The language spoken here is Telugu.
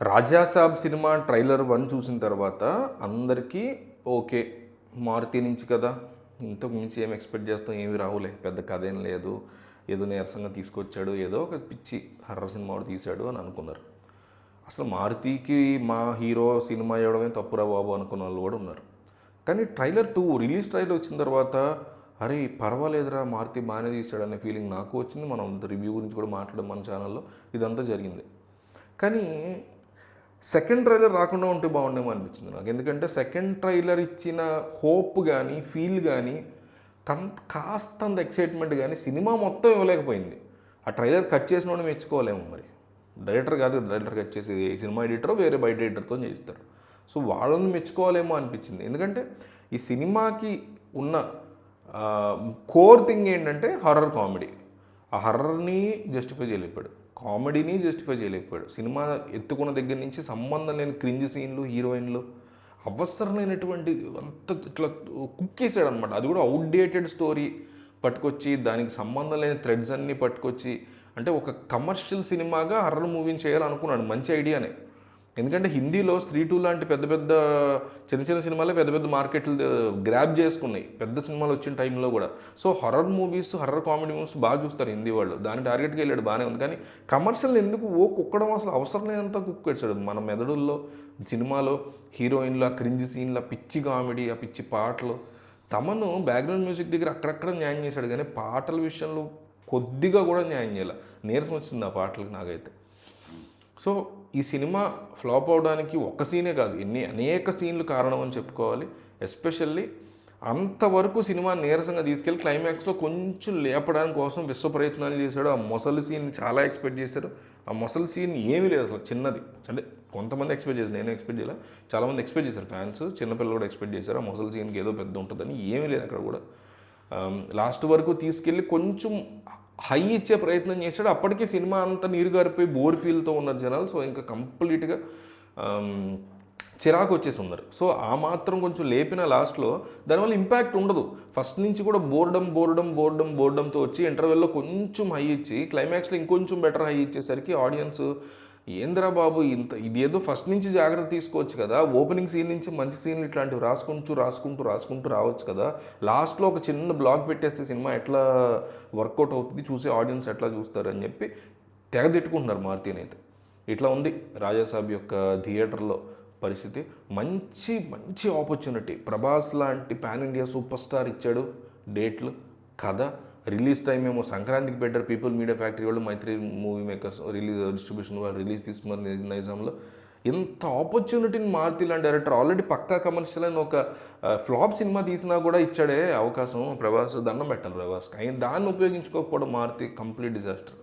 రాజాసాబ్ సినిమా ట్రైలర్ 1 చూసిన తర్వాత అందరికీ ఓకే, మారుతి నుంచి కదా, ఇంతకు మించి ఏం ఎక్స్పెక్ట్ చేస్తాం, ఏమి రావులే, పెద్ద కథ ఏం లేదు, ఏదో నీరసంగా తీసుకొచ్చాడు, ఏదో ఒక పిచ్చి హర్రర్ సినిమా ఒకటి తీశాడు అని అనుకున్నారు. అసలు మారుతికి మా హీరో సినిమా ఇవ్వడమే తప్పురా బాబు అనుకున్న వాళ్ళు కూడా ఉన్నారు. కానీ ట్రైలర్ 2 రిలీజ్ ట్రైలర్ వచ్చిన తర్వాత అరే పర్వాలేదురా, మారుతి బాగానే తీశాడు అనే ఫీలింగ్ నాకు వచ్చింది. మనం రివ్యూ గురించి కూడా మాట్లాడడం మన ఛానల్లో, ఇదంతా జరిగింది. కానీ సెకండ్ ట్రైలర్ రాకుండా ఉంటే బాగుండేమో అనిపించింది నాకు. ఎందుకంటే సెకండ్ ట్రైలర్ ఇచ్చిన హోప్ కానీ ఫీల్ కానీ కాస్తంత ఎక్సైట్మెంట్ కానీ సినిమా మొత్తం ఇవ్వలేకపోయింది. ఆ ట్రైలర్ కట్ చేసిన వాడిని మెచ్చుకోలేము. మరి డైరెక్టర్ కాదు, డైరెక్టర్ కట్ చేసి సినిమా ఎడిటరో వేరే బయట ఎడిటర్తో చేయిస్తారు. సో వాళ్ళని మెచ్చుకోవాలేమో అనిపించింది. ఎందుకంటే ఈ సినిమాకి ఉన్న కోర్ థింగ్ ఏంటంటే హర్రర్ కామెడీ. ఆ హర్రర్ని జస్టిఫై చేయలేకపోయాడు, కామెడీని జస్టిఫై చేయలేకపోయాడు. సినిమా ఎత్తుకున్న దగ్గర నుంచి సంబంధం లేని క్రింజ్ సీన్లు, హీరోయిన్లు, అవసరమైనటువంటి అంత ఇట్లా కుక్కేసాడు అనమాట. అది కూడా అవుట్డేటెడ్ స్టోరీ పట్టుకొచ్చి దానికి సంబంధం లేని థ్రెడ్స్ అన్నీ పట్టుకొచ్చి, అంటే ఒక కమర్షియల్ సినిమాగా హర్రర్ మూవీని చేయాలనుకున్నాడు. మంచి ఐడియానే. ఎందుకంటే హిందీలో స్త్రీ 2 లాంటి పెద్ద పెద్ద చిన్న చిన్న సినిమాలే పెద్ద పెద్ద మార్కెట్లు గ్రాప్ చేసుకున్నాయి పెద్ద సినిమాలు వచ్చిన టైంలో కూడా. So horror movies, horror comedy movies బాగా చూస్తారు హిందీ వాళ్ళు. దాని టార్గెట్కి వెళ్ళాడు, బాగానే ఉంది. కానీ కమర్షియల్ ఎందుకు కుక్కడం, అసలు అవసరం లేనంత కుక్కేసాడు. మన మెదడుల్లో సినిమాలో హీరోయిన్లు, ఆ క్రింజ్ సీన్లు, ఆ పిచ్చి కామెడీ, ఆ పిచ్చి పాటలు, తమను బ్యాక్గ్రౌండ్ మ్యూజిక్ దగ్గర అక్కడక్కడ న్యాయం చేశాడు. కానీ పాటల విషయంలో కొద్దిగా కూడా న్యాయం చేయాలి. నీరసం వచ్చింది ఆ పాటలకు నాకైతే. సో ఈ సినిమా ఫ్లాప్ అవడానికి ఒక్క సీనే కాదు, అనేక సీన్లు కారణం అని చెప్పుకోవాలి. ఎస్పెషల్లీ అంతవరకు సినిమా నీరసంగా తీసుకెళ్ళి క్లైమాక్స్లో కొంచెం లేపడానికి కోసం విశ్వ ప్రయత్నాలు చేశాడు. ఆ మొసలి సీన్ చాలా ఎక్స్పెక్ట్ చేశారు. ఆ మొసలి సీన్ ఏమీ లేదు అసలు, చిన్నది. అంటే కొంతమంది ఎక్స్పెక్ట్ చేశారు, నేను ఎక్స్పెక్ట్ చేయాలి, చాలామంది ఎక్స్పెక్ట్ చేశారు, ఫ్యాన్స్, చిన్నపిల్లలు కూడా ఎక్స్పెక్ట్ చేశారు. ఆ మొసలి సీన్కి ఏదో పెద్ద ఉంటుందని ఏమీ లేదు అక్కడ కూడా. లాస్ట్ వరకు తీసుకెళ్ళి కొంచెం హై ఇచ్చే ప్రయత్నం చేశాడు. అప్పటికే సినిమా అంతా నీరు గారిపోయి బోర్ ఫీల్తో ఉన్నారు జనాలు. సో ఇంకా కంప్లీట్గా చిరాకు వచ్చేసి ఉన్నారు. సో ఆ మాత్రం కొంచెం లేపిన లాస్ట్లో దానివల్ల ఇంపాక్ట్ ఉండదు. ఫస్ట్ నుంచి కూడా బోర్డంతో వచ్చి ఇంటర్వెల్లో కొంచెం హై ఇచ్చి క్లైమాక్స్లో ఇంకొంచెం బెటర్ హై ఇచ్చేసరికి ఆడియన్స్ ఏంద్రా బాబు ఇది ఏదో ఫస్ట్ నుంచి జాగ్రత్త తీసుకోవచ్చు కదా, ఓపెనింగ్ సీన్ నుంచి మంచి సీన్లు ఇట్లాంటివి రాసుకుంటూ రావచ్చు కదా, లాస్ట్లో ఒక చిన్న బ్లాక్ పెట్టేస్తే సినిమా ఎట్లా వర్కౌట్ అవుతుంది, చూసే ఆడియన్స్ ఎట్లా చూస్తారని చెప్పి తెగదిట్టుకుంటున్నారు మారుతిని అయితే. ఇట్లా ఉంది రాజాసాబ్ యొక్క థియేటర్లో పరిస్థితి. మంచి ఆపర్చునిటీ. ప్రభాస్ లాంటి పాన్ ఇండియా సూపర్ స్టార్ ఇచ్చాడు డేట్లు, కథ, రిలీజ్ టైం ఏమో సంక్రాంతికి పెట్టారు. పీపుల్ మీడియా ఫ్యాక్టరీ వాళ్ళు, మైత్రి మూవీ మేకర్స్ డిస్ట్రిబ్యూషన్ వాళ్ళు రిలీజ్ తీసుకున్నారు నైజాంలో. ఎంత ఆపర్చునిటీని మారుతి లాంటి డైరెక్టర్, ఆల్రెడీ పక్కా కమర్షియల్ అని ఒక ఫ్లాప్ సినిమా తీసినా కూడా ఇచ్చాడే అవకాశం ప్రభాస్. దండం పెట్టాలి ప్రభాస్. దాన్ని ఉపయోగించుకోకపోవడం మారుతి కంప్లీట్ డిజాస్టర్.